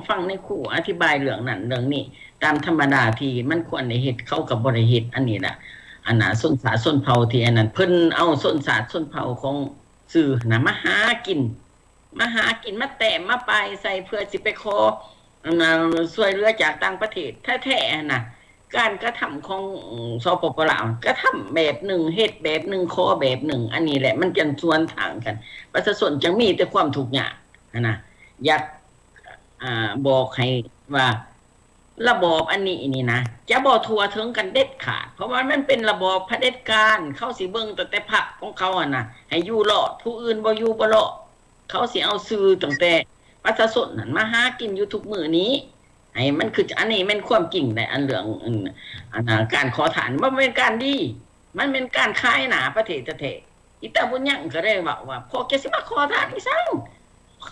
ฟังในครูอธิบายเรื่องนั้นเรื่องนี้ตามธรรมดาที่มันควรได้เฮ็ดเขาก็บ่ได้เฮ็ดอันนี้ล่ะอันน่ะส้นสาส้นเผาที่อันนั้นเพิ่นเอาส้นสาส้นเผาของสื่อน่ะมาหากินมาแต้มมาปลายใส่เพื่อสิไปขออันน่ะช่วยเหลือจากต่างประเทศแท้ๆน่ะการกระทำของสปปลาวกระทำแบบหนึ่งเฮ็ดแบบหนึ่งขอแบบหนึ่งอันนี้แหละมันจังสวนทางกันประชาชนจังมีแต่ความทุกข์ยากนะอยากบอกให้ว่าระบอบอันนี้นี่นะจะบ่ทั่วถึงกันเด็ดขาดเพราะว่ามันเป็นระบอบเผด็จการเขาสิเบิ่งแต่พรรคของเขาอ่ะนะให้อยู่รอดผู้อื่นบ่อยู่บ่รอดเขาสิเอาซื่อตั้งแต่ประชาชนนั่นมาหากินอยู่ทุกมื้อนี้ให้มันคืออันนี้มันความจริงได้อันเรื่องการขอทานมันเป็นการดีมันเป็นการขายหน้าประเทศแท้ๆอีตาบุญยังก็ได้บอกว่าพอแกสิมาขอทานอีสัง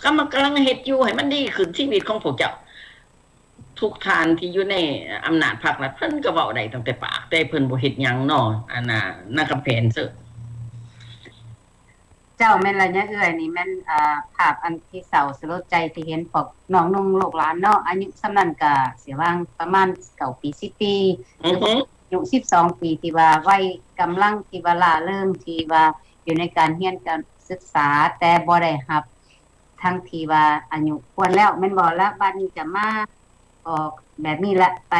กำลังเฮ็ดอยู่ให้มันดีขึ้นชีวิตของพวกเจ้าทุกทานที่อยู่ในอำนาจพรรครัฐเพิ่นก็เว้าได้ตั้งแต่ปากแต่เพิ่นบ่เฮ็ดหยังเนาะอันน่ะนักกำแพงเซ้อเจ้าแม่นระยะเอื้อยนี่แม่นภาพอันที่เศร้าสลดใจที่เห็นพวกน้องนุ่งลูกหลานเนาะอายุส่ำนั้นก็สิว่างประมาณ9ปี10ปีอายุ12ปีที่ว่าวัยกำลังที่ว่าล่าเริงที่ว่าอยู่ในการเรียนการศึกษาแต่บ่ได้รับทั้งที่ว่าอายุควรแล้วแม่นบ่แล้วบัดนี้จะมาออกแบบนี้ละไป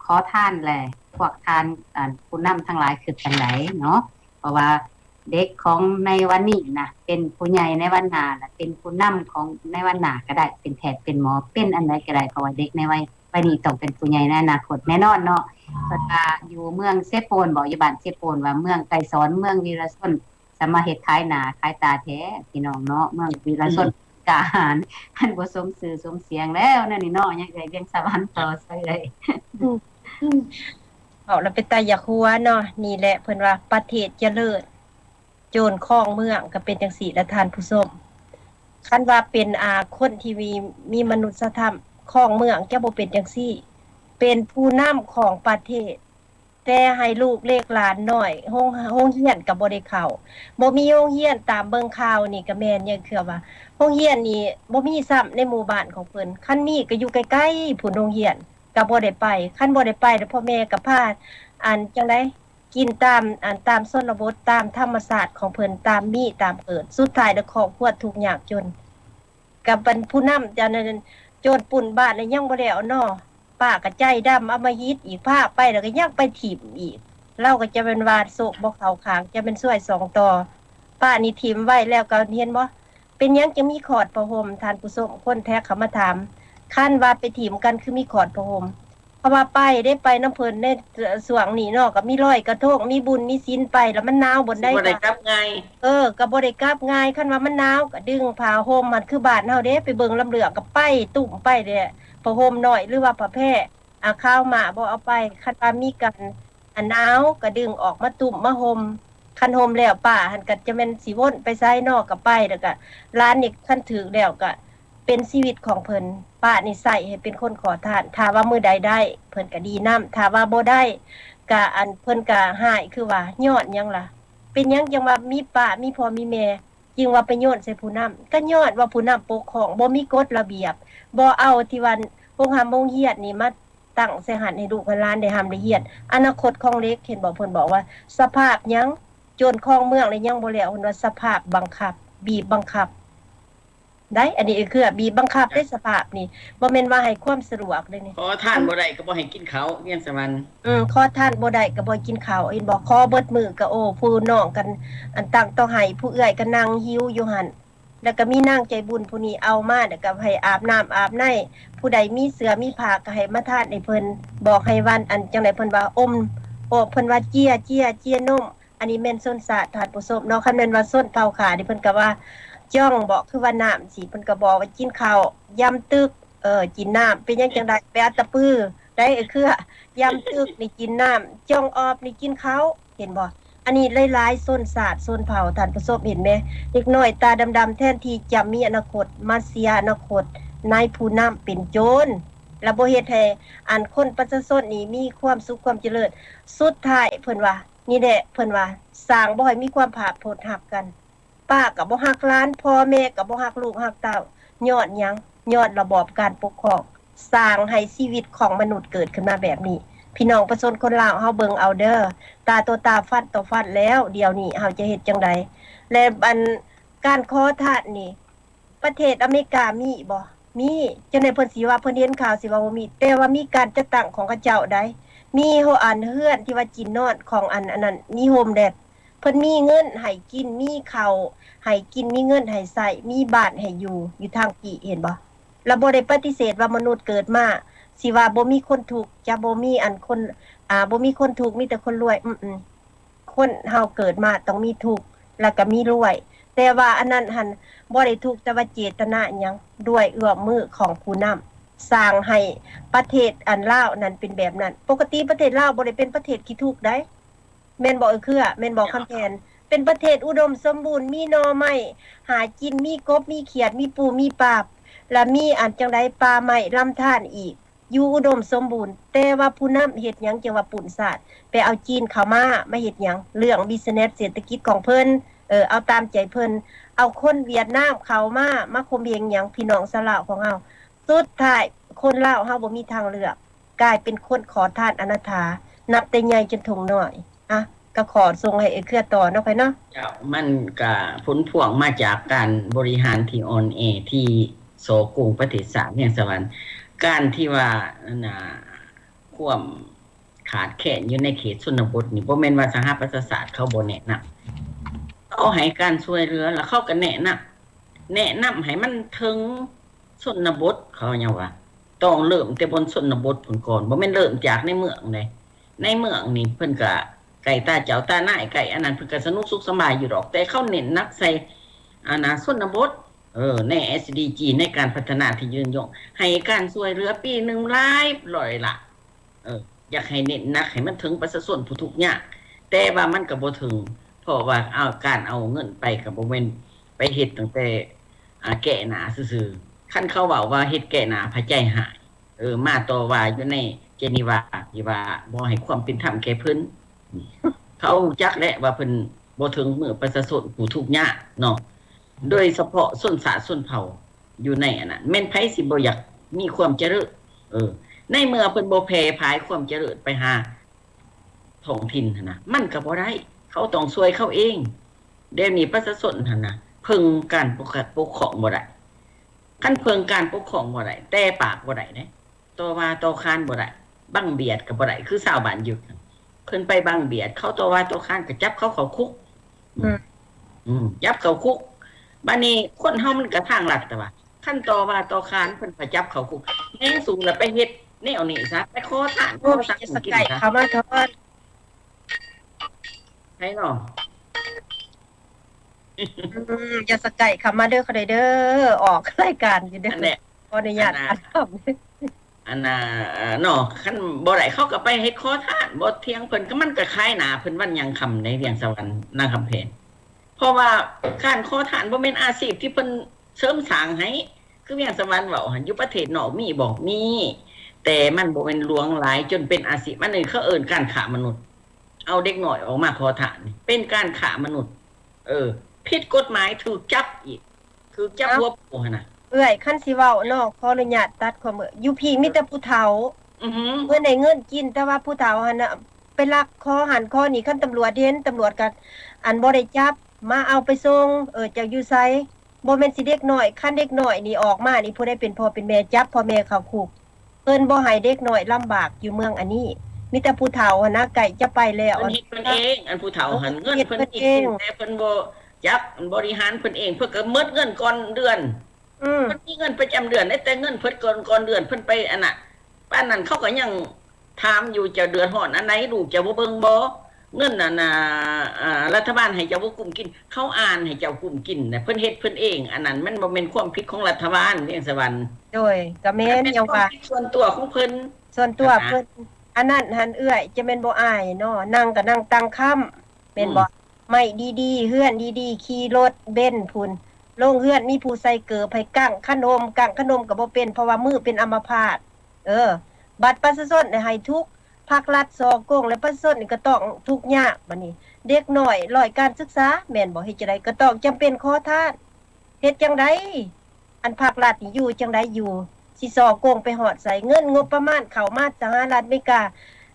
ขอทานแหละพวกทานผู้นำทั้งหลายคือจังไดเนาะเพราะว่าเด็กของในวันนี้นะเป็นผู้ใหญ่ในวันหน้าและเป็นผู้นำของในวันหน้าก็ได้เป็นแพทย์เป็นหมอเป็นอันใดก็ได้เพราะว่าเด็กในวัยนี้ต้องเป็นผู้ใหญ่ในอนาคตแน่นอนเนาะเพิ่นว่าอยู่เมืองเซโปนบ่อยู่บ้านเซโปนว่าเมืองไกรสอนเมืองวีรชนสมาเฮ็ดขายหน้าขายตาแท้พี่น้องเนาะเมืองวีรชนกาหารอันบ่สมชื่อสมเสียงแล้วนั่นนี่เนาะยังเวียงสวรรค์ต่อใส่เลยเอาแล้วเป็นตาอยากหัวเนาะนี่แหละเพิ่นว่าประเทศเจริญโจรครองเมืองก็เป็นจังซี่ละท่านผู้ชมคันว่าเป็นคนที่มีมนุษยธรรมครองเมืองจะบ่เป็นจังซี่เป็นผู้นำของประเทศแต่ให้ลูกเล็กหลานน้อยโรงเรียนก็บ่ได้เข้าบ่มีโรงเรียนตามเบิ่งข่าวนี่ก็แม่นอย่างคือว่าโรงเรียนนี่บ่มีซ้ำในหมู่บ้านของเพิ่นคันมีก็อยู่ใกล้ๆพุ่นโรงเรียนก็บ่ได้ไปคันบ่ได้ไปแล้วพ่อแม่ก็พาจังได๋กินตามชนบทตามธรรมชาติของเพิ่นตามมีตามเกิดสุดท้ายแล้วครอบครัวทุกข์ยากจนก็เป็นผู้นำจังนั้นโจรปุ่นบ้านยังบ่แล้วเนาะป้าก็ใจดำอำมหิตอีกพาไปแล้วก็ยังไปถิ่มอีกเราก็จะเป็นวาดโศกบ่เข้าข้างจะเป็นช่วย2ต่อป้านี่ถิ่มไว้แล้วก็เห็นบ่เป็นหยังจะมีขอดผ้าห่มท่านผู้ชมคนแท้เขามาถามคั่นว่าไปถิ่มกันคือมีขอดผ้าห่มเพราะว่าไปได้ไปน้ำเพิ่นในสวงนี้เนาะก็มีลอยกระทงมีบุญมีศีลไปแล้วมันหนาวบ่ได้บ่ได้กลับง่ายก็บ่ได้กลับง่ายคั่นว่ามันหนาวก็ดึงผ้าห่มมันคือบ้านเฮาเด้ไปเบิ่งลำเหลืองก็ไปตุ่มไปเด้ผ้าห่มน้อยหรือว่าผ้าแพร่ข้าวหมาบ่เอาไปคันว่ามีกันหนาวก็ดึงออกมาตุ่มมาห่มคันห่มแล้วป้าหั่นก็จะแม่นสิวนไปไสนอกก็ไปแล้วก็ร้านนี่คันถึกแล้วก็เป็นชีวิตของเพิ่นป้านี่ใส่ให้เป็นคนขอทานถ้าว่ามื้อใดได้เพิ่นก็ดีนำถ้าว่าบ่ได้ก็เพิ่นก็หายคือว่าย้อนหยังล่ะเป็นหยังจังว่ามีป้ามีพ่อมีแม่จึงว่าไปโยนใส่ผู้นำก็ย้อนว่าผู้นำปกครองบ่มีกฎระเบียบบ่เอาที่ว่าโรงโรงเรียนนี่มาตั้งใส่หันให้ลูกหลานได้หำได้เรียนอนาคตของเด็กเห็นบ่เพิ่นบอกว่าสภาพหยังโจรครองเมืองแล้วยังบ่แล้วเพิ่นว่าสภาพบังคับบีบบังคับได้อันนี้คือบีบบังคับได้สภาพนี่บ่แม่นว่าให้ความสะดวกเลยนี่ขอทานบ่ได้ก็บ่ให้กินข้าวเวียงสวรรค์ขอทานบ่ได้ก็บ่กินข้าวเห็นบ่ขอเบิดมื้อก็โอ้ผู้น้องกันตั้งต้องให้ผู้เอื้อยก็นั่งหิวอยู่หั่นแล้วก็มีนางใจบุญผู้นี้เอามาแล้วก็ให้อาบน้ำอาบในผู้ใดมีเสื้อมีผ้าก็ให้มาทาดให้เพิ่นบอกให้วันจังได๋เพิ่นว่าเพิ่นว่าเจียนมอันนี้แม่นส้นสาดทานผู้ชมเนาะคันแม่นว่าส้นเผาขานี่เพิ่นก็ว่าจ้องบอกคือว่าน้ำสิเพิ่นก็บอกว่ากินข้าวยำตึกกินน้ำเป็นจังได๋ไปอัตตะปื้อได้คือยำตึกนี่กินน้ำจ้องออบนี่กินข้าวเห็นบ่อันนี้หลายๆส้นสาดส้นเผาท่านผู้ชมเห็นมั้ยเด็กน้อยตาดำๆแทนที่จะมีอนาคตมาเสียอนาคตนายผู้นำเป็นโจรแล้วบ่เฮ็ดให้คนประชาชนนี่มีความสุขความเจริญสุดท้ายเพิ่นว่านี่แหละเพิ่นว่าสร้างบ่ให้มีความผาดโผดหักกันป้าก็บ่ฮักหลานพ่อแม่ก็บ่ฮักลูกฮักเต้าย้อนหยังย้อนระบอบการปกครอง สร้างให้ชีวิตของมนุษย์เกิดขึ้นมาแบบนี้พี่น้องประชาชนคนลาวเฮาเบิ่งเอาเด้อตาตัวตาฟัดต่อฟัดแล้วเดี๋ยวนี้เฮาจะเฮ็ดจังไดและอันการขอทานนี่ประเทศอเมริกามีบ่มีจังได๋เพิ่นสิว่าเพิ่นเห็นข่าวสิว่าบ่มีแต่ว่ามีการจัดตั้งของเขาเจ้าได้มีโฮอันเฮือนที่ว่าจินนอดของอันนั้นมีโฮมแดดเพิ่นมีเงินให้กินมีข้าวให้กินมีเงินให้ใช้มีบ้านให้อยู่ทางปีเห็นบ่แล้วบ่ได้ปฏิเสธว่ามนุษย์เกิดมาสิว่าบ่มีคนทุกข์จะบ่มีอันคนบ่มีคนทุกข์มีแต่คนรวยคนเฮาเกิดมาต้องมีทุกข์แล้วก็มีรวยแต่ว่าอันนั้นหั่นบ่ได้ทุกข์แต่ว่าเจตนาอิหยังด้วยเอื้อมมือของผู้นำสร้างให้ประเทศอันลาวนั้นเป็นแบบนั้นปกติประเทศลาวบ่ได้เป็นประเทศขี้ทุกข์ได้แม่นบ่คือแม่นบ่คำแทนเป็นประเทศอุดมสมบูรณ์มีหน่อไม้หากินมีกบมีเขียดมีปูมีปลาและมีอันจังไดป่าไม้ลำธารอีกอยู่อุดมสมบูรณ์แต่ว่าผู้นำเฮ็ดหยังจังว่าปุ่นศาสตร์ไปเอาจีนเข้ามาเฮ็ดหยังเรื่องบิสเนสเศรษฐกิจของเพิ่นเอาตามใจเพิ่นเอาคนเวียดนามเข้ามาข่มเหงหยังพี่น้องชาวลาวของเฮาสุดท้ายคนลาวเฮาบ่มีทางเลือกกลายเป็นคนขอทานอนาถานับแต่ใหญ่จนถุงน้อยก็ขอส่งให้เครือต่อเนาะเนาะเจ้ามันก็ผลพวงมาจากการบริหารที่อ่อนแอที่โสกรุงประเทศศาสตร์อย่างสวรรค์การที่ว่าความขาดแคลนอยู่ในเขตชนบทนี่บ่แม่นว่าสหประชาชาติเขาบ่แนะนำเขาให้การช่วยเหลือแล้วเขาก็แนะนำให้มันถึงชนบทเขาหยังว่าต้องเริ่มแต่บนชนบทพุ่นก่อนบ่แม่นเริ่มจากในเมืองเลยในเมืองนี่เพิ่นก็ไก่ตาเจ้าตาหน้าไก่อันนั้นเพิ่นก็สนุกสุขสบายอยู่ดอกแต่เขาเน้นนักใส่ชนบทใน SDG ในการพัฒนาที่ยืนยงให้การช่วยเหลือปีนึงหลายร้อยละอยากให้เน้นนักให้มันถึงประชาชนผู้ทุกข์ยากแต่ว่ามันก็บ่ถึงเพราะว่าการเอาเงินไปก็บ่แม่นไปเฮ็ดตั้งแต่แก้หน้าซื่อๆคันเขาเว้าว่าเฮ็ดแก้หน้าพระใจหายมาต่อว่าอยู่ในเจนีวาที่ว่าบ่ให้ความเป็นธรรมแก่เพิ่นเขาจักแหละว่าเพิ่นบ่ถึงมือประชาชนผู้ทุกข์ยากเนาะโดยเฉพาะชนชาติชนเผ่าอยู่ในอันนั้นแม่นไผสิบ่อยากมีความเจริญในเมื่อเพิ่นบ่แผ่พายความเจริญไปหาท้องถิ่นหั่นน่ะมันก็บ่ได้เขาต้องช่วยเขาเองเดี๋ยวนี้ประชาชนหั่นน่ะเพิ่งการปกครองบ่ได้คันเพิ่งการปกครองบ่ได้แต่ปากบ่ได้เด้ต่อว่าต่อค้านบ่ได้บังเบียดก็บ่ได้คือชาวบ้านอยู่เพิ่นไปบังเบียดเขาต่อว่าต่อค้านก็จับเขาเข้าคุกจับเข้าคุกบัดนี้คนเฮามันก็ทางลัดแต่ว่าคันต่อว่าต่อค้านเพิ่นไปจับเข้าคุกแฮงสูงแล้วไปเฮ็ดแนวนี้ซะไปขอทานขอสักกินซะเข้ามาทอดให้เนาะอย่าสไก่เข้ามาเด้อค่ะเด้อออกรายการอยู่เด้อขออนุญาตอันน่ะเนาะคันบ่ได้เขาก็ไปเฮ็ดขอทานบ่เที่ยงเพิ่นก็มันก็คล้ายหน้าเพิ่นวันยังค่ำในเวียงสวรรค์นางคำแพงเพราะว่าการขอทานบ่แม่นอาชีพที่เพิ่นเสริมสร้างให้คือเวียงสวรรค์เว้าหั่นอยู่ประเทศนอกมีบ่มีแต่มันบ่แม่นหลวงหลายจนเป็นอาชีพอันนี้เขาเอิ้นการค้ามนุษย์เอาเด็กน้อยออกมาขอทานเป็นการค้ามนุษย์ผิดกฎหมายถูกจับอีกคือจับหัวโปหั่นน่ะคันสิเว้าเนาะขออนุญาตตัดความอยู่พี่มีแต่ผู้เฒ่าเพิ่นได้เงินกินแต่ว่าผู้เฒ่าหั่นน่ะไปลักคอหันคอนี่คันตำรวจเห็นตำรวจก็อันบ่ได้จับมาเอาไปส่งเจ้าอยู่ไสบ่แม่นสิเด็กน้อยคันเด็กน้อยนี่ออกมานี่ผู้ใดเป็นพ่อเป็นแม่จับพ่อแม่เข้าคุกเพิ่นบ่ให้เด็กน้อยลำบากอยู่เมืองอันนี้มีแต่ผู้เฒ่าหั่นนะไก่จะไปแล้วเพิ่นเฮ็ดเพิ่นเองอันผู้เฒ่าหันเงินเพิ่นเองแต่เพิ่นบ่จับบริหารเพิ่นเองเพิ่นก็หมดเงินก่อนเดือนเพิ่นมีเงินประจำเดือนแต่เงินเพิ่นก่อนเดือนเพิ่นไปอันน่ะป้านนั้นเขาก็ยังถามอยู่จะเดือนฮ้อนอันไหนลูกจะบ่เบิ่งบ่เงินน่ะรัฐบาลให้เจ้าบ่กุมกินเขาอ่านให้เจ้ากุมกินน่ะเพิ่นเฮ็ดเพิ่นเองอันนั้นมันบ่แม่นความผิดของรัฐบาลเวียงสวรรค์โดยก็แม่นยังว่าส่วนตัวของเพิ่นส่วนตัวเพิ่นอันนั้นหันจะแม่นบ่อายเนาะนั่งก็นั่งตั้งค่ำแม่นบ่ไม่ดีๆเฮือนดีๆขี่รถเบนซ์พุ่นโรงเฮือนมีผู้ใส่เกิบให้กั้งขนมก็บ่เป็นเพราะว่ามือเป็นอัมพาตบัตรประชาชนให้ทุกภาครัฐสอกงและประชาชนนี่ก็ต้องทุกข์ยากบัดนี้เด็กน้อยร้อยการศึกษาแม่นบ่เฮ็ดจังได๋ก็ต้องจำเป็นขอทานเฮ็ดจังได๋อันภาครัฐนี่อยู่จังได๋อยู่ สิสอโกงไปฮอดไสเงินงบประมาณเข้ามาสหรัฐอเมริกา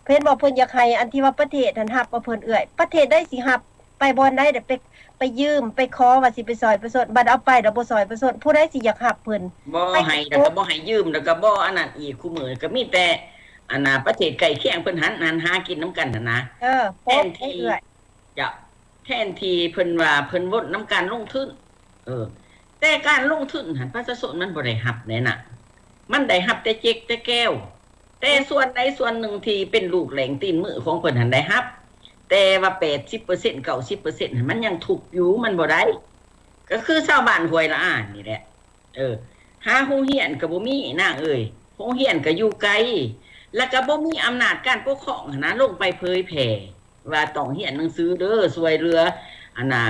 เพิ่นบอกเพิ่นอยากให้อันที่ว่าประเทศนั้นรับเอาเพิ่นเอื้อยประเทศใดสิรับไปบ่อนใดเดี๋ยวไปยืมไปขอว่าสิไปซอยไปสดบัดเอาไปแล้วบ่ซอยไปสดผู้ใดสิอยากรับเพิ่นบ่ให้แล้วก็บ่ให้ยืมแล้วก็บ่อันนั้นอีกคู่มือก็มีแต่อันน่ะประเทศใกล้เคียงเพิ่นหันหากินนํกันน่ะนะแทนที่จะแทนที่เพิ่นว่าเพิ่นวนนํการลงทุนแต่การลงทุนหันประชาชนมันบ่ได้รับแน่น่ะมันได้รับแต่เจ๊กแต่แก้วแต่ส่วนใดส่วนหนึ่งที่เป็นลูกแหลงตีนมือของเพิ่นหันได้รับแต่ว่า 80% 90% มันยังถูกอยู่มันบ่ได้ก็คือชาวบ้านห้วยละอ่านนี่แหละหาโรงเรียนก็บ่มีนางเอ้ยโรงเรียนก็อยู่ไกลแล้วก็บ่มีอำนาจการปกครองนะลงไปเผยแผ่ว่าต้องเรียนหนังสือเด้อช่วยเหลืออันน่ะ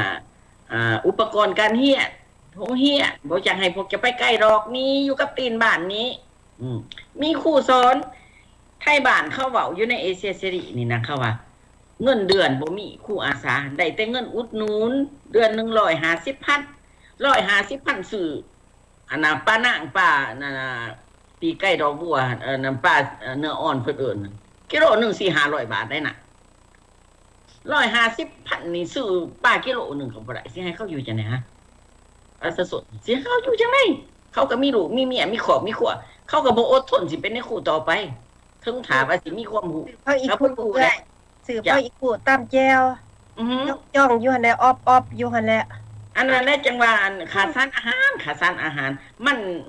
อุปกรณ์การเรียนโรงเรียนบ่อยากให้พวกจะไปใกล้ดอกนี้อยู่กับตีนบ้านนี้มีครูสอนไทยบ้านเขาเว้าอยู่ในเอเชียซีรีส์นี่นะเขาว่าเงินเดือนบ่มีครูอาสาได้แต่เงินอุดหนุนเดือนนึง150,000ซื้ออันน่ะป้านางป้านั่นน่ะปีใกล้ดอกบัวน้ำป้าเนื้ออ่อนเพิ่นเอิ้นกิโลนึง 4-500 บาทได้น่ะ150,000นี่ซื้อป้ากิโลนึงก็บ่ได้สิให้เขาอยู่จังได๋ฮะประชาชนสิเขาอยู่จังได๋เขาก็มีลูกมีเมียมีครอบมีครัวเขาก็บ่อดทนสิเป็นในครูต่อไปถึงถามว่าสิมีความรู้เขาอีกผู้ได้สืบเขาอีกผู้ตามแก้วย่องอยู่หั่นแหละออบอยู่หั่นแหละอันนั้นแหละจังว่าขาดสารอาหาร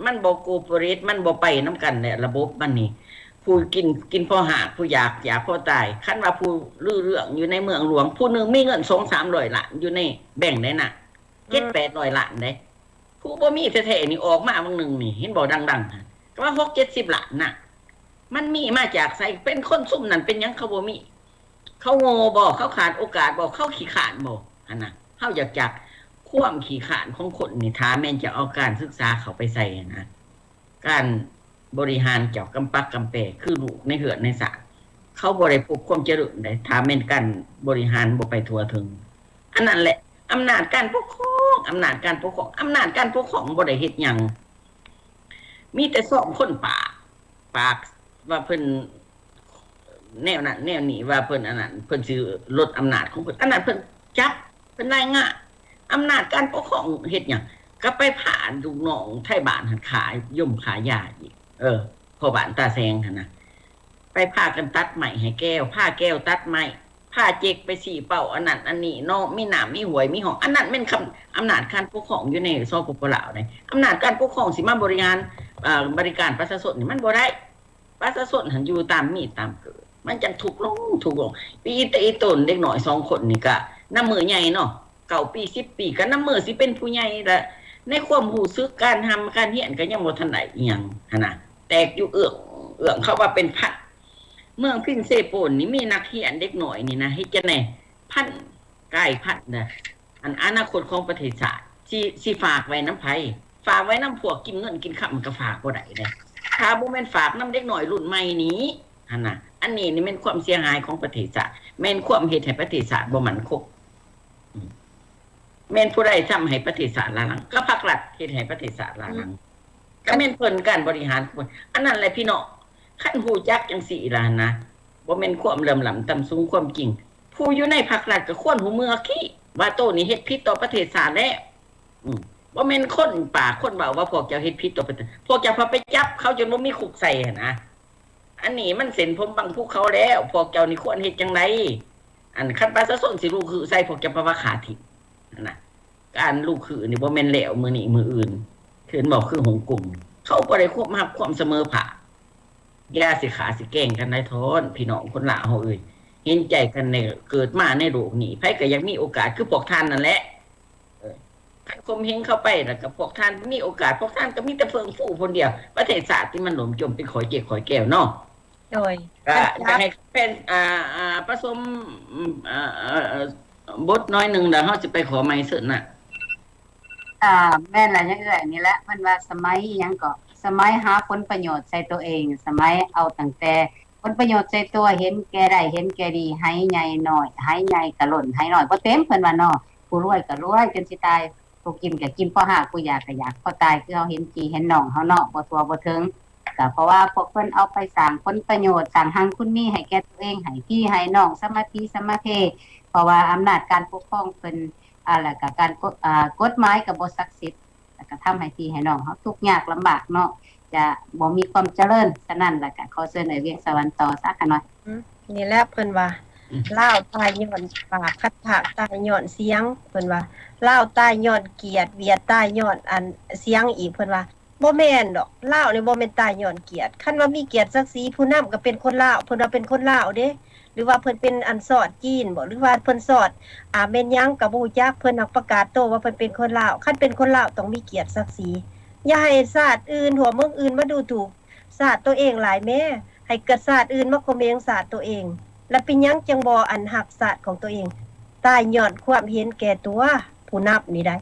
มันบ่โกโปเรตมันบ่ไปนํกันแหละระบบมันนี่ผู้กินพอหากผู้อยากพอตายคันว่าผู้ลือเรื่องอยู่ในเมืองหลวงผู้นึงมีเงิน 2-300 ล้านอยู่ในแบ่งได้น่ะ 7-800 ล้านได้ผู้บ่มีแท้ๆนี่ออกมาบางนึงนี่เห็นบ่ดังๆก็ว่า 6-70 ล้านน่ะมันมีมาจากไสเป็นคนซุ่มนั่นเป็นหยังเขาบ่มีเขาโง่บ่เขาขาดโอกาสบ่เขาขี้ขลาดบ่อันน่ะเฮาอยากจักความขี้ขลาดของคนนี่ถ้าแม่นจะเอาการศึกษาเข้าไปใส่นะการบริหารเจ้ากำปักกำแปคือลูกในเหือนในสระเขาบ่ได้พบความเจริญได้ถ้าแม่นกันบริหารบ่ไปทั่วถึงอันนั้นแหละอำนาจการปกครองอำนาจการปกครองบ่ได้เฮ็ดหยังมีแต่สองคนปากว่าเพิ่นแนวนั้นแนวนี้ว่าเพิ่นอันนั้นเพิ่นสิลดอำนาจของเพิ่นอันนั้นเพิ่นจับเพิ่นรายงานอำนาจการปกครองเฮ็ดหยังก็ไปผ่านลูกน้องไทบ้านหันขายย่มขายยาอีกพ่อบ้านตาแซงหั่นน่ะไปพากันตัดไม้ให้แก้วผ้าแก้วตัดไม้ผ้าเจกไปสีเป่าอันนั้นอันนี้เนาะมีหนามมีหวยมีหอกอันนั้นแม่นคำอำนาจการปกครองอยู่ในสปปลาวนี่อำนาจการปกครองสิมาบริการประชาชนนี่มันบ่ได้ประชาชนหันอยู่ตามมีตามเกิดมันจังถูกลงปีตีตนเด็กน้อย2คนนี่ก็น้ำมือใหญ่เนาะ9 ปี10 ปีก็น้ำมือสิเป็นผู้ใหญ่ละในความรู้สึกการทำการเรียนก็ยังบ่ทันได้อีหยังหั่นน่ะแตกอยู่เอื้องเขาว่าเป็นพันเมืองพินเซโปนนี่มีนักเรียนเด็กน้อยนี่นะเฮ็ดจังได๋พันกายพันน่ะอันอนาคตของประเทศชาติสิฝากไว้นำไผฝากไว้นำพวกกินเงินกินข้าวมันก็ฝากบ่ได้เด้ถ้าบ่แม่นฝากนำเด็กน้อยรุ่นใหม่นี้หั่นน่ะอันนี้นี่แม่นความเสียหายของประเทศชาติแม่นความเฮ็ดให้ประเทศชาติบ่มั่นคงแม่นผู้ใดทำให้ประเทศชาติล้าหลังก็ภาครัฐเฮ็ดให้ประเทศชาติล้าหลังก็แม่นเพิ่นการบริหารอันนั้นแหละพี่น้องคันฮู้จักจังซี่ล่ะนะบ่แม่นความเหลื่อมล้ำต่ำสูงความจริงผู้อยู่ในภาครัฐก็ควรหูเมือขี้ว่าโตนี่เฮ็ดผิดต่อประเทศชาติแล้วบ่แม่นคนปากคนเว้าว่าพวกเจ้าเฮ็ดผิดต่อประเทศพวกเจ้าพาไปจับเขาจนบ่มีคุกใส่นะอันนี้มันเส้นผมบังภูเขาแล้วพวกเจ้านี่ควรเฮ็ดจังได๋อันคันประชาชนสิรู้คือใส่พวกเจ้าเพราะว่าขาดทินะการลูกคือนี่บ่แม่นแล้วมื้อนี้มื้ออื่นคืนบอกคือหงกลุ่มเขาบ่ได้ควบมาความเสมอภาคอย่าสิขาสิแกล้งกันได้ทนพี่น้องคนลาวเฮาเอ้ยเห็นใจกันในเกิดมาในโลกนี้ไผก็อยากมีโอกาสคือพวกท่านนั่นแหละคันคมเฮงเข้าไปแล้วก็พวกท่านมีโอกาสพวกท่านก็มีแต่เพิ่งฟูคนเดียวประเทศชาติที่มันหล่มจมเป็นขอยเจ็กขอยแก้วเนาะโดยก็จะให้เป็นผสมบทน้อยนึงแล้วเฮาสิไปขอไม้ซึ่นน่ะแม่นล่ะยังเอื้อยนี่แหละมันว่าสมัยอิหยังก็สมัยหาผลประโยชน์ใส่ตัวเองสมัยเอาตั้งแต่ผลประโยชน์ใส่ตัวเห็นแก่ได้เห็นแก่ดีให้ใหญ่น้อยให้ใหญ่ก็ล้นให้น้อยบ่เต็มเพิ่นว่าเนาะผู้รวยก็รวยจนสิตายผู้กินก็กินพอหากผู้อยากก็อยากพอตายคือเฮาเห็นพี่เห็นน้องเฮาเนาะบ่ทั่วบ่ถึง ก็เพราะว่าพวกเพิ่นเอาไปสร้างผลประโยชน์สร้างหังคุณมีให้แก่ตัวเองให้พี่ให้น้องสมาธิสมาเพเพราะว่าอำนาจการปกครองเพิ่นแล้วก็การกฎหมายก็บ่ศักดิ์สิทธิ์แล้วก็ทำให้พี่ให้น้องเฮาทุกข์ยากลำบากเนาะจะบ่มีความเจริญฉะนั้นแล้วก็ขอเชิญเวียงสวรรค์ต่อซะค่ะน้อยนี่แหละเพิ่นว่าลาวตายย้อนปากคัดถากตายย้อนเสียงเพิ่นว่าลาวตายย้อนเกียรติเวียดตายย้อนอันเสียงอีกเพิ่นว่าบ่แม่นดอกลาวนี่บ่แม่นตายย้อนเกียรติคันว่ามีเกียรติศักดิ์ศรีผู้นำก็เป็นคนลาวเพิ่นว่าเป็นคนลาวเด้หรือว่าเพิ่นเป็นอันสอดจีนบ่หรือว่าเพิ่นสอดแม่นหยังก็บ่ฮู้จักเพิ่นนักประกาศโตว่าเพิ่นเป็นคนลาวคันเป็นคนลาวต้องมีเกียรติศักดิ์ศรีอย่าให้ชาติอื่นหัวเมืองอื่นมาดูถูกชาติตัวเองหลายแม่ให้เกิดชาติอื่นมาคมเหงชาติตัวเองแล้วเป็นหยังจังบ่อันหักชาติของตัวเองตายย้อนความเห็นแก่ตัวผู้นับนี่ได้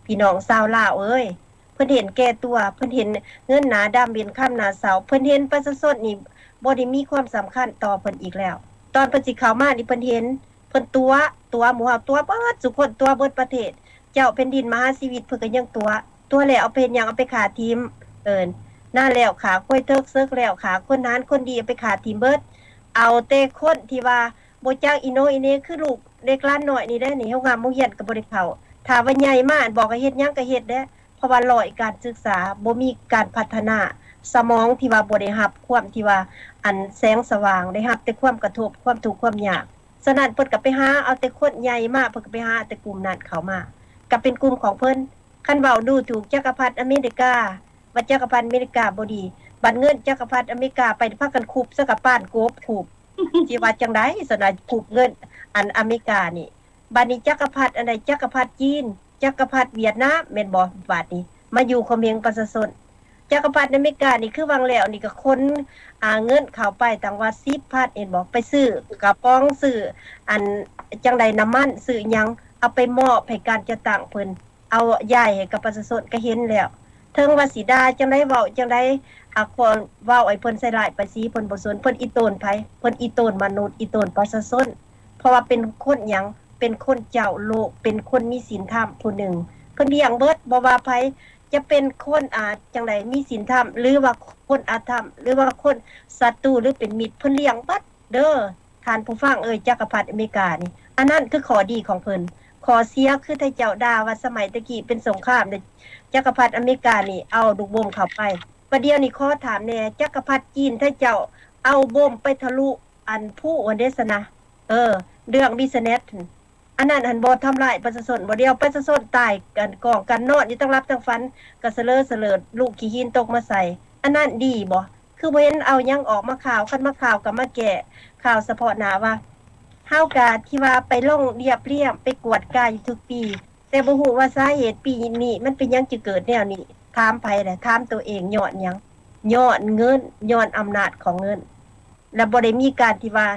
พี่น้องชาวลาวเอ้ยเพิ่นเห็นแก่ตัวเพิ่นเห็นเงินหนาดำเป็นค่ำหนาเสาเพิ่นเห็นประชาชนนี่บ่ได้มีความสำคัญต่อเพิ่นอีกแล้วตอนเพิ่นสิเข้ามานี่เพิ่นเห็นเพิ่นตัวหมู่เฮาตัวเบิดทุกคนตัวเบิดประเทศเจ้าแผ่นดินมหาชีวิตเพิ่นก็ยังตัวแล้วเอาไปเฮ็ดหยังเอาไปฆ่าทิ่มหน้าแล้วขาค่อยเทิกเซิกแล้วขาคนนั้นคนดีเอาไปฆ่าทิ่มเบิดเอาแต่คนที่ว่าบ่จักอีโนอีเนคือลูกเด็กหลานน้อยนี่ได้นี่เฮางามโรงเรียนก็บ่ได้เข้าถ้าว่าใหญ่มาบอกให้เฮ็ดหยังก็เฮ็ดเด้เพราะว่าร้อยการศึกษาบ่มีการพัฒนาสมองที่ว่าบ่ได้รับความที่ว่าอันแสงสว่างได้รับแต่ความกระทบความทุกข์ความยากฉะนั้นเพิ่นก็ไปหาเอาแต่คนใหญ่มาเพิ่นก็ไปหาแต่กลุ่มนั้นเข้ามาก็เป็นกลุ่มของเพิ่นคันเว้าดูถูกจักรพรรดิอเมริกาว่าจักรพรรดิอเมริกาบ่ดีบัดเงินจักรพรรดิอเมริกาไปพากันคุบซะกับป้านโกบคุบสิว่าจังได๋สนะคุบเงินอันอเมริกานี่บัดนี้จักรพรรดิอันใดจักรพรรดิจีนจักรพรรดิเวียดนามแม่นบ่บาดนี้มาอยู่เขมรประชาชนจักรพรรดิอเมริกานี่คือวางแล้วนี่ก็คนเงินเข้าไปต่างว่า10,000เห็นบ่ไปซื้อกระป๋องซื้ออันจังได๋น้ำมันซื้อหยังเอาไปมอบให้การจะตั้งเพิ่นเอาย้ายให้กับประชาชนก็เห็นแล้วเทิงว่าสิดาจังได๋เว้าจังได๋คนเว้าไอ้เพิ่นใส่ร้ายไปสิเพิ่นบ่สนเพิ่นอีโตนไผเพิ่นอีโตนมนุษย์อีโตนประชาชนเพราะว่าเป็นคนหยังเป็นคนเจ้าโลกเป็นคนมีศีลธรรมผู้หนึ่งเพิ่นเลี้ยงเบิดบ่ว่าไผจะเป็นคนจังได๋มีศีลธรรมหรือว่าคนอาธรรมหรือว่าคนศัตรูหรือเป็นมิตรเพิ่นเลี้ยงเบิดเด้อท่านผู้ฟังจักรพรรดิอเมริกานี่อันนั้นคือข้อดีของเพิ่นข้อเสียคือถ้าเจ้าด่าว่าสมัยตะกี้เป็นสงครามจักรพรรดิอเมริกานี่เอาลูกบมเข้าไปประเดี๋ยวนี้ขอถามแน่จักรพรรดิจีนถ้าเจ้าเอาบมไปทะลุอันผู้อันเดสนะเรื่องบิสเนสอันนั้นหันบ่ทำลายประชาชนบ่เดียวประชาชนตายกันกองกันนอนอยู่ทั้งรับทั้งฟันก็เสลอลูกขี้หินตกมาใส่อันนั้นดีบ่คือบ่เห็นเอาหยังออกมาข่าวคันมาข่าวก็มาแก้ข่าวเฉพาะหน้าว่าเฮาก็ที่ว่าไปลงเรียบไปกวดกาอยู่ทุกปีแต่บ่ฮู้ว่าสาเหตุปีนี้มันเป็นหยังจึเกิดแนวนี้ถามไผล่ะถามตัวเองย้อนหยังย้อนเงินย้อนอำนาจของเงินและบ่ได้มีการที่ว่า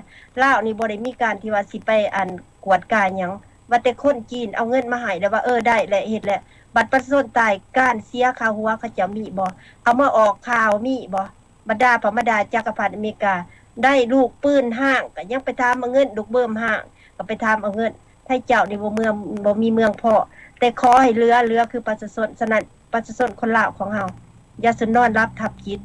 ลาวนี่บ่ได้มีการที่ว่าสิไปอันกวดกาหยังว่าแต่คนจีนเอาเงินมาให้แล้วว่าได้และเฮ็ดแล้วบัดประชาชนตายการเสียค่าหัวเขาจะมีบ่เอามาออกข่าวมีบ่บรรดาพมดาจักรพรรดิอเมริกาได้ลูกปืนห้างก็ยังไปถามเอาเงินลูกเบิ่มห้างก็ไปถามเอาเงินไทเจ้านี่บ่มีเมืองพอแต่ขอให้เหลือคือประชาชนฉะนั้นประชาชนคนลาวของเฮาอย่าสนอนรับทับจิต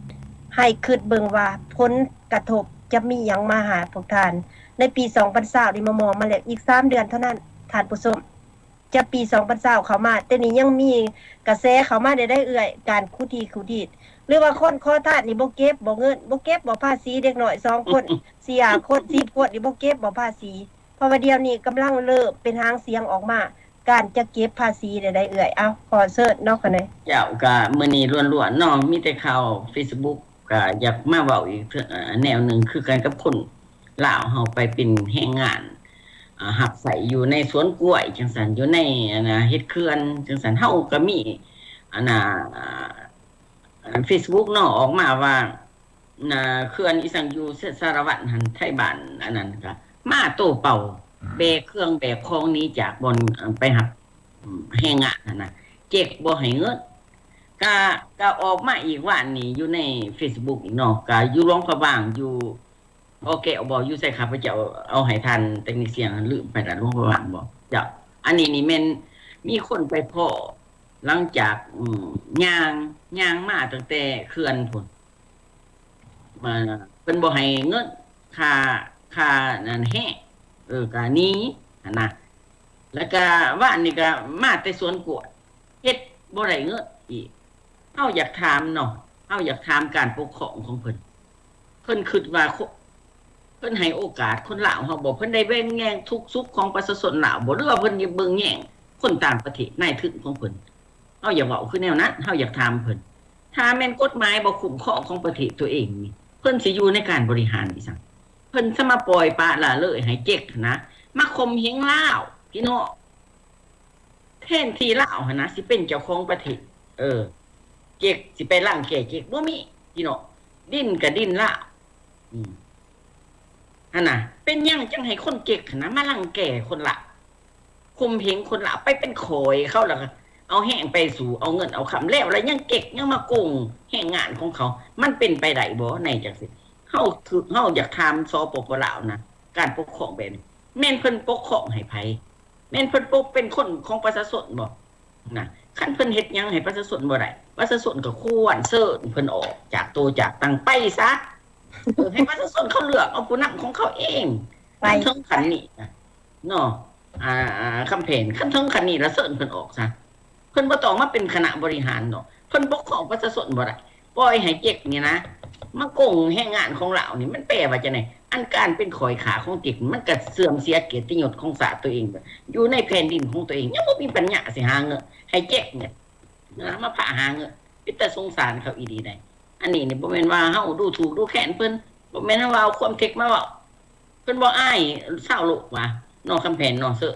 ให้คิดเบิ่งว่าผลกระทบจะมีหยังมาหาพวกท่านในปี2020นี่มองมาแล้วอีก3เดือนเท่านั้นท่านผู้ชมจะปี2020เข้ามาแต่นี่ยังมีกระแสเข้ามาได้การคุดีหรือว่าคนขอทานนี่บ่เก็บบ่เงินบ่เก็บบ่ภาษีเด็กน้อย2คน4คน10คนนี่บ่เก็บบ่ภาษีเพราะว่าเดี๋ยวนี้กำลังเริ่มเป็นหางเสียงออกมาการจะเก็บภาษีได้เอาขอเชิญเนาะคั่นน่ะเจ้าก็มื้อนี้ล้วนๆเนาะมีแต่ข่าว Facebook ก็อยากมาเว้าอีกแนวนึงคือกันกับคนลาวเฮาไปเป็นแรงงานหับใส่อยู่ในสวนกล้วยจังซั่นอยู่ในเฮ็ดเขื่อนจังซั่นเฮาก็มีFacebook เนาะออกมาว่าเขื่อนอีสังอยู่สารวัตรหันไทบ้านอันนั้นก็มาโตเป่าแบกเครื่องแบกของนี้จากบนไปหับแรงงานนั่นน่ะเจ๊กบ่ให้เงินก็ออกมาอีกว่านี่อยู่ใน Facebook อีกเนาะก็อยู่โรงพยาบาลอยู่โอเคบ่อยู่ใส่ข้าพเจ้าเอาให้ทันเทคนิคเสียงลืมไปแล้วโรงพยาบาลบ่เจ้าอันนี้นี่แม่นมีคนไปพ้อหลังจากย่างมาตั้งแต่เขื่อนพุ่น มาเพิ่นบ่ให้เงินค่านั่นแฮะก็หนี้หั่นน่ะแล้วก็ว่าอันนี้ก็มาแต่สวนกล้วยเฮ็ดบ่ได้เงินอีกเฮาอยากถามเนาะเฮาอยากถามการปกครองของเพิ่นคิดว่าเพิ่นให้โอกาสคนลาวเฮาบ่เพิ่นได้เบิ่งแย่งทุกข์สุขของประชาชนลาวบ่หรือว่าเพิ่นเบิ่งแย่งคนต่างประเทศนายทุนของเพิ่นเฮาอยากเว้าคือแนวนั้นเฮาอยากถามเพิ่นถ้าแม่นกฎหมายบ่คุ้มครองของประเทศตัวเองนี่เพิ่นสิอยู่ในการบริหารอีสังเพิ่นจะมาปล่อยปละละเลยให้เจ๊กนะมาข่มเหงลาวพี่น้องแทนที่ลาวหั่นนะสิเป็นเจ้าของประเทศเจ๊กสิไปรังแกเจ๊กบ่มีพี่น้องดิ้นก็ดิ้นลาวหั่นน่ะเป็นหยังจังให้คนเจ๊กนะมารังแกคนละข่มเหงคนละไปเป็นโขยเขาแล้วก็เอาแห้งไปสู่เอาเงินเอาคำแล้วแล้วยังเก็กยังมาโกงแห่งงานของเขามันเป็นไปได้บ่ในจังซี่เฮาอยากถามสปปลาวนะการปกครองแบบนี้แม่นเพิ่นปกครองให้ไผแม่นเพิ่นปกเป็นคนของประชาชนบ่นะคันเพิ่นเฮ็ดหยังให้ประชาชนบ่ได้ประชาชนก็ควรเชิญเพิ่นออกจากโตจากตังไปซะให้ประชาชนเขาเลือกเอาผู้นำของเขาเองไปทั้งคันนี้เนาะคำเพนคันทั้งคันนี้แล้วเชิญเพิ่นออกซะเพิ่นบ่ต้องมาเป็นคณะบริหารเนาะเพิ่นปกครองประชาชนบ่ได้ปล่อยให้เจ๊กนี่นะมาโกงแห่งงานของเรานี่มันแปลว่าจังได๋อันการเป็นข่อยขาของเจ๊กมันก็เสื่อมเสียเกียรติยศของชาติตัวเองอยู่ในแผ่นดินของตัวเองยังบ่มีปัญญาสิหาเงินให้เจ๊กเนี่ยนะมาพาหาเงินเป็นแต่สงสารเขาอีดีได้อันนี้นี่บ่แม่นว่าเฮาดูถูกดูแคลนเพิ่นบ่แม่นว่าเอาความเท็จมาเว้าเพิ่นบ่อายชาวโลกว่าน้องคำแผนน้องเสือ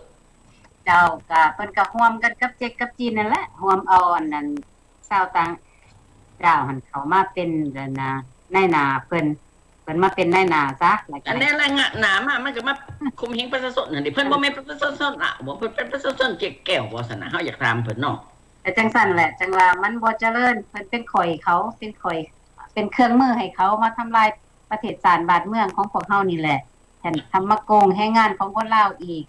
เจ้าก็เพิ่นก็ร่วมกันกับเจ๊กกับจีนนั่นแหละร่วมเอาอันนั้นชาวต่างเจ้าหันเขามาเป็นนายนาเพิ่นมาเป็นนายนาซะแล้วก็อันนี้แหละหนามามันก็มาคุมเหงประชาชนนั่นดิเพิ่นบ่แม่นประชาชนล่ะบ่เพิ่นเป็นประชาชนเจ๊กแก้วบ่ซั่นน่ะเฮาอยากถามเพิ่นเนาะแต่จังซั่นแหละจังว่ามันบ่เจริญเพิ่นเป็นข่อยเขาเป็นข่อยเป็นเครื่องมือให้เขามาทำลายประเทศชาติบ้านเมืองของพวกเฮานี่แหละแทนทำมาโกงแรงงานของคนลาวอีก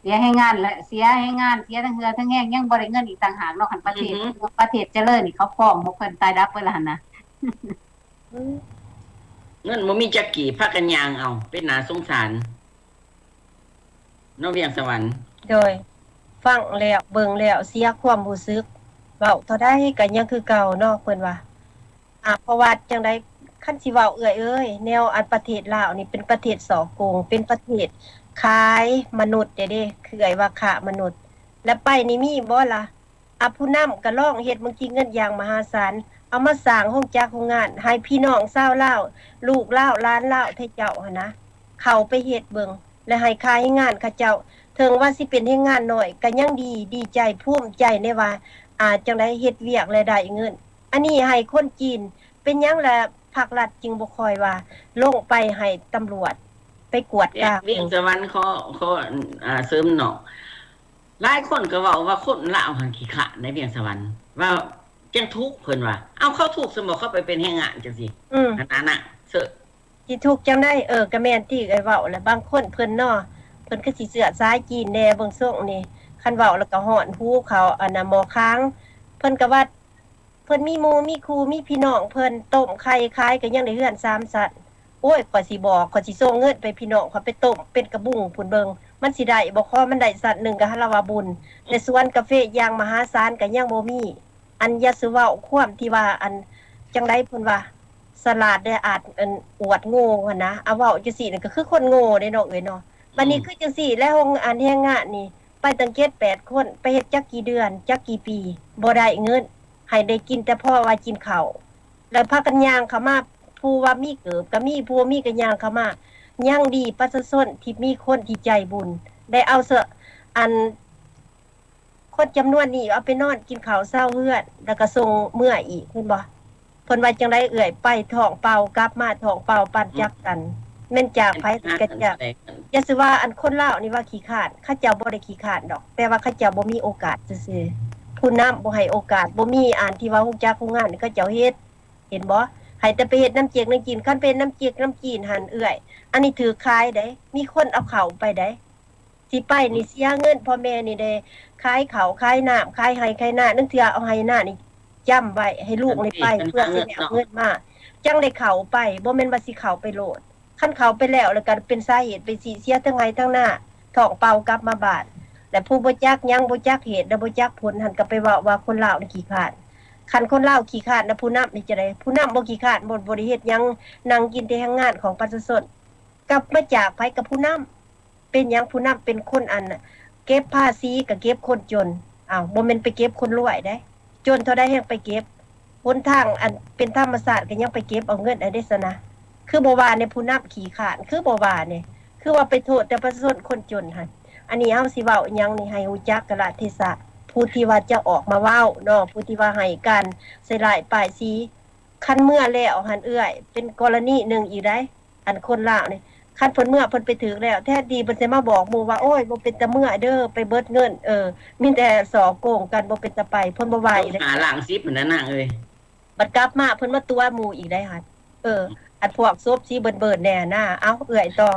เสียให้งานและเสียให้งานเสียทั้งเหือทั้งแห้งยังบ่ได้เงินอีกต่างหากเนาะคันประเทศเจริญนี่เขาฟ้องบ่เพิ่นตายดับไปแล้วหั่นนะเงินบ่มีจักกี่พากันยางเอาเป็นน่าสงสารน้องเวียงสวรรค์โดยฟังแล้วเบิ่งแล้วเสียความรู้สึกเว้าเท่าใดก็ยังคือเก่าเนาะเพิ่นว่าเพราะว่าจังได๋คันสิเว้าเอ้ยแนวอันประเทศลาวนี่เป็นประเทศสอกงเป็นประเทศขายมนุษย์เด้คือไอ้ว่าค้ามนุษย์แล้วไปนี่มีบ่ล่ะผู้นำก็ร้องเฮ็ดบางทีเงินอย่างมหาศาลเอามาสร้างโรงจักรโรงงานให้พี่น้องชาวลาวลูกลาวหลานลาวให้เจ้าหั่นนะเข้าไปเฮ็ดเบิ่งและให้ขายงานเขาเจ้าถึงว่าสิเป็นเฮ็ดงานน้อยก็ยังดีใจภูมิใจในว่าจังได๋เฮ็ดเวียกและได้เงินอันนี้ให้คนจีนเป็นหยังล่ะภาครัฐจึงบ่ค่อยว่าลงไปให้ตำรวจไปกวดกาเวียงสวรรค์เขาเสริมเนาะหลายคนก็เว้าว่าคนลาวหันขี้ขะในเวียงสวรรค์ว่าจังทุกข์เพิ่นว่าเอาเขาถูกสมบ่เข้าไปเป็นแรงงานจังซี่อันนั้นน่ะเสื้อสิทุกข์จังได๋ก็แม่นที่ไอ้เว้าแหละบางคนเพิ่นเนาะเพิ่นก็สิเสื้อสายจีนแน่เบิ่งทรงนี่คันเว้าแล้วก็ฮ้อนหูเขาอันน่ะหมอค้างเพิ่นก็ว่าเพิ่นมีหมู่มีครูมีพี่น้องเพิ่นต้มไข่ขายก็ยังได้เฮือน3สัตว์โอ้ยข้อยสิบอกข้อยสิส่งเงินไปพี่น้องข้อยไปต้มเป็นกระบุ้งพุ่นเบิงมันสิได้บ่พอมันได้สัตว์นึงก็หาว่าบุญแต่สวนกาแฟอย่างมหาศาลก็ยังบ่มีอันอย่าสิเว้าความที่ว่าอันจังได๋เพิ่นว่าสลาดได้อาจอวดโง่หั่นนะเว้าจังซี่นั่นก็คือคนโง่เด้เนาะเอ้ยเนาะบัดนี้คือจังซี่แล้วโรงอันแรงงานนี่ไปตั้ง7-8คนไปเฮ็ดจักกี่เดือนจักกี่ปีบ่ได้เงินให้ได้กินแต่พอว่ากินข้าวแล้วพากันย่างเข้ามาผู้ว่ามีเกิบก็มีผู้มีก็ย่างเข้ามายังดีประชาชนที่มีคนที่ใจบุญได้เอาอันคนจำนวนนี้เอาไปนอนกินข้าวเช้าเฮือนแล้วก็ส่งเมื่ออีกเพิ่นบ่เพิ่นว่าจังได๋เอื้อยไปท้องเปล่ากลับมาท้องเปล่าปั่นจักกันแม่นจากไผก็จากอย่าสิว่าอันคนลาวนี่ว่าขี้คร้านเขาเจ้าบ่ได้ขี้คร้านดอกแต่ว่าเขาเจ้าบ่มีโอกาสซื่อๆผู้นำบ่ให้โอกาสบ่มีอันที่ว่าฮู้จักฮู้งานเขาเจ้าเฮ็ดเห็นบ่ให้แต่ไปเฮ็ดน้ำเจียกน้ำจีนคันเป็นน้ำเจียกน้ำจีนหั่นเอื้อยอันนี้ถือขายได้มีคนเอาเข้าไปได้สิไปนี่เสียเงินพ่อแม่นี่ได้ขายข้าวขายน้ำขายไห้ขายนานึงเทื่อเอาไห้นานี่จ้ำไว้ให้ลูกนี่ไปเพื่อสิเอาเงินมา จังได้เข้าไปบ่แม่นว่าสิเข้าไปโลดคันเข้าไปแล้วก็เป็นสาเหตุไปสิเสียทั้งไงทั้งหน้าท้องเป่ากลับมาบ้านและผู้บ่จักหยังบ่จักเหตุและบ่จักผลหั่นก็ไปว่าคนลาวนี่ขี้คร้านคันคนลาวขี้คร้านนะผู้นำนี่จะได้ผู้นำบ่ขี้คร้านบ่ได้เฮ็ดหยังนั่งกินแต่แรงงานของประชาชนกลับมาจากไผกับผู้นำเป็นหยังผู้นำเป็นคนอันน่ะเก็บภาษีก็เก็บคนจนอ้าวบ่แม่นไปเก็บคนรวยได้จนเท่าใดแฮงไปเก็บหนทางอันเป็นธรรมศาสตร์ก็ยังไปเก็บเอาเงินได้ซะนะคือบ่ว่าในผู้นำขี้คร้านคือบ่ว่าเนี่ยคือว่าไปโทษแต่ประชาชนคนจนหั่นอันนี้เฮาสิเว้าอิหยังนี่ให้รู้จักกาลเทศะผู้ที่ว่าจะออกมาเว้าเนาะผู้ที่ว่าให้การใส่ร้ายป้ายสีคันเมื่อแล้วหั่นเอื้อยเป็นกรณีหนึ่งอีกได้อันคนลาวนี่คันเพิ่นเมื่อเพิ่นไปถึงแล้วแท้ดีเพิ่นสิมาบอกหมู่ว่าโอ้ยบ่เป็นตาเมื่อเด้อไปเบิดเงินมีแต่สอโกงกันบ่เป็นตาไปเพิ่นบ่ว่าอีก หาหลัง10นั่นน่ะเอ้ยบัดกลับมาเพิ่นมาตัวหมู่อีกได้หั่นอันพวกซบสิเบิ่นๆแน่นะเอ้าเอื้อยต่อ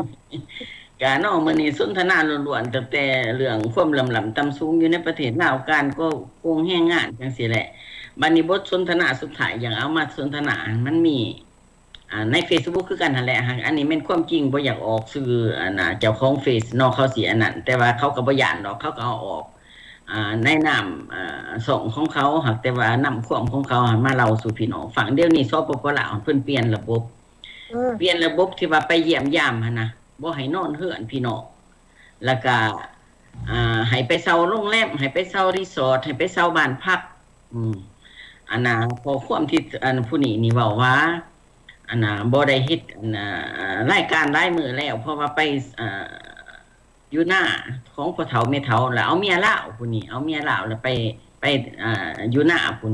กะเนาะมื้อนี้สนทนาล้วนๆตั้งแต่เรื่องความลำต่ำสูงอยู่ในประเทศลาวการก็โกงแรงงานจังซี่แหละบัดนี้บทสนทนาสุดท้ายอย่างเอามาสนทนามันมีใน Facebook คือกันนั่นแหละอันนี้แม่นความจริงบ่อยากออกสื่อเจ้าของเฟซเนาะเขาสิอันนั้นแต่ว่าเขาก็บ่ย้านดอกเขาก็เอาออกในนามส่งของเขาหากแต่ว่านำความของเขามาเล่าสู่พี่น้องฟังเดี๋ยวนี้สปปลาวเพิ่นเปลี่ยนระบบที่ว่าไปเยี่ยมยามหั่นน่ะบ่ให้นอนเฮือนพี่น้องแล้วก็ให้ไปเช่าโรงแรมให้ไปเช่ารีสอร์ทให้ไปเช่าบ้านพักอันน่ะพอความที่ผู้นี้เว้าว่าอันน่ะบ่ได้เฮ็ดรายการรายมื้อแล้วเพราะว่าไปอยู่หน้าของพ่อเฒ่าแม่เฒ่าแล้วเอาเมียลาวผู้นี้เอาเมียลาวแล้วไปอยู่หน้าพุ่น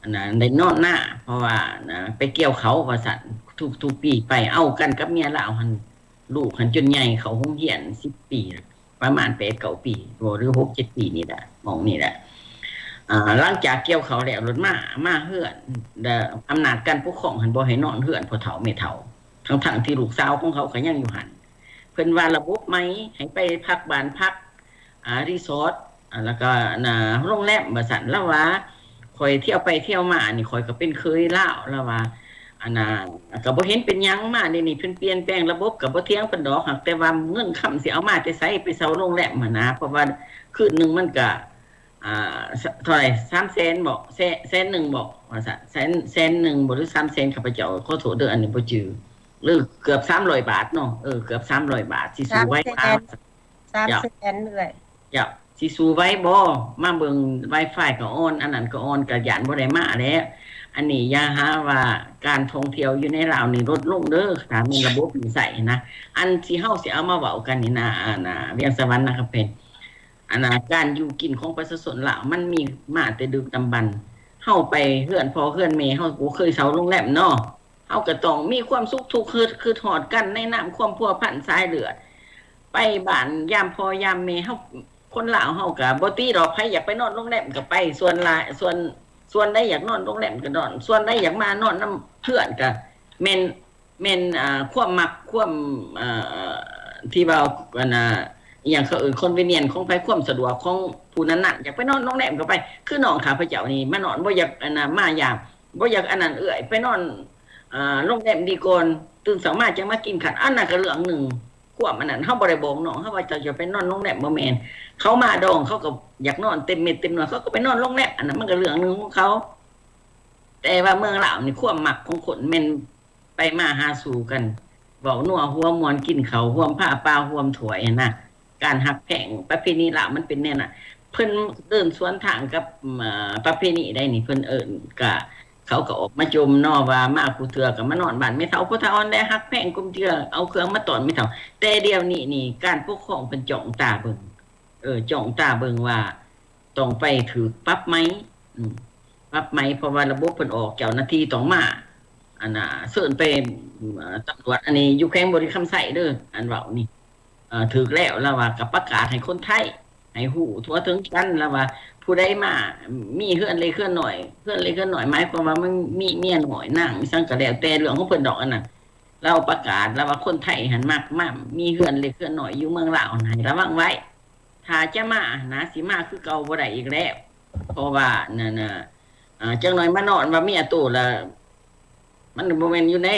อันน่ะได้นอนหน้าเพราะว่าไปเกี่ยวเขาว่าซั่นทุกปีไปเอากันกับเมียลาวหั่นลูกหันจนใหญ่เขาโรงเรียน10 ปีประมาณ8 9 ปีหรือ6 7 ปีนี่แหละมองนี่แหละหลังจากเกี่ยวเขาแล้วรถมาเฮือนอำนาจการปกครองหันบ่ให้นอนเฮือนพ่อเฒ่าแม่เฒ่าทั้งที่ลูกสาวของเขาก็ยังอยู่หั่นเพิ่นว่าระบบไหมให้ไปพักบ้านพักรีสอร์ทแล้วก็โรงแรมว่าซั่นแล้วว่าข่อยเที่ยวไปเที่ยวมานี่ข่อยก็เป็นเคยลาวแล้วว่าอันน่ะก็บ่เห็นเป็นหยังมาเดี๋ยวนี้เพิ่นเปลี่ยนแปลงระบบก็บ่เถียงเพิ่นดอกหักแต่ว่าเงินค้ำสิเอามาแต่ไสไปเช่าโรงแรมหั่นนะเพราะว่าคืนนึงมันก็เท่าไหร่300,000บ่100,000บ่ว่าซั่น100,000บ่หรือ300,000ข้าพเจ้าขอโทษเด้ออันนี้บ่จื้อหรือเกือบ300 บาทเนาะเกือบ300 บาทสิสู้ไว้300,000เลยจ้ะสิสู้ไว้บ่มาเบิ่ง Wi-Fi ก็ออนอันนั้นก็ออนก็ย่านบ่ได้มาแล้วอันนี้อย่าหาว่าการท่องเที่ยวอยู่ในลาวนี่ลดลงเด้อถ้ามีระบบนี่ใส่นะอันที่เฮาสิเอามาเว้ากันนี่นะเวียงสวรรค์นะครับเป็นการอยู่กินของประชาชนลาวมันมีมาแต่ดึกดำบรรพ์เฮาไปเฮือนพ่อเฮือนแม่เฮาบ่เคยเช่าโรงแรมเนาะเฮาก็ต้องมีความสุขทุกข์คือทอดกันในน้ำความพัวพันสายเลือดไปบ้านยามพ่อยามแม่เฮาคนลาวเฮาก็บ่ตีดอกไผอยากไปนอนโรงแรมก็ไปส่วนใดอยากนอนโรงแรมก็นอนส่วนใดอยากมานอนนำเพื่อนก็แม่นความมักความที่ว่าอย่างเขาคอนเวเนียนของไปความสะดวกของผู้นั้นอยากไปนอนโรงแรมก็ไปคือน้องข้าพเจ้านี่มานอนบ่อยากมายามบ่อยากอันนั้นไปนอนโรงแรมดีก่อนตื่นเช้ามาจังมากินข้าวอันนั้นก็เรื่องนึงความอันนั้นเฮาบ่ได้บอกน้องเฮาว่าจะไปนอนโรงแรมบ่แม่นเขามาดองเขาก็อยากนอนเต็มเม็ดเต็มหน่วยเขาก็ไปนอนโรงแรมอันนั้นมันก็เรื่องนึงของเขาแต่ว่าเมืองลาวนี่ความมักของคนแม่นไปมาหาสู่กันเว้านัวหัวมวนกินข้าวร่วมผ้าปลาร่วมถ้วยนะการหักแพงประเพณีลาวมันเป็นแน่น่ะเพิ่นเดินสวนทางกับประเพณีได้นี่เพิ่นก็เขาก็ออกมาจมเนาะว่ามาผู้เทื่อก็มานอนบ้านแม่เฒ่าผู้เฒ่าได้หักแพงกุมเทื่อเอาเครื่องมาตอนแม่เฒ่าแต่เดี๋ยวนี้นี่การปกครองเพิ่นจ้องตาเบิ่งจ้องตาเบิ่งว่าต้องไปถูกปรับไหมปรับไหมเพราะว่าระบบเพิ่นออกเจ้าหน้าที่ต้องมาอันน่ะเชิญไปตำรวจอันนี้อยู่แข้งบริคำไสเด้ออันเว้านี่ถูกแล้วว่ากับประกาศให้คนไทยให้ฮู้ทั่วถึงกันแล้วว่าผู้ใดมามีเฮือนเล็กเฮือนน้อยเฮือนเล็กเฮือนน้อยหมายความว่ามันมีเมียน้อยนางซั่นก็แล้วแต่เรื่องของเพิ่นดอกอันนั้นเราประกาศแล้วว่าคนไทยหันมากมีเฮือนเล็กเฮือนน้อยอยู่เมืองลาวให้ระวังไว้ถ้าจะมานะสิมาคือเก่าบ่ได้อีกแล้วเพราะว่านั่นน่ะจังน้อยมานอนว่าเมียโตแล้ว มันบ่แม่นอยู่ใน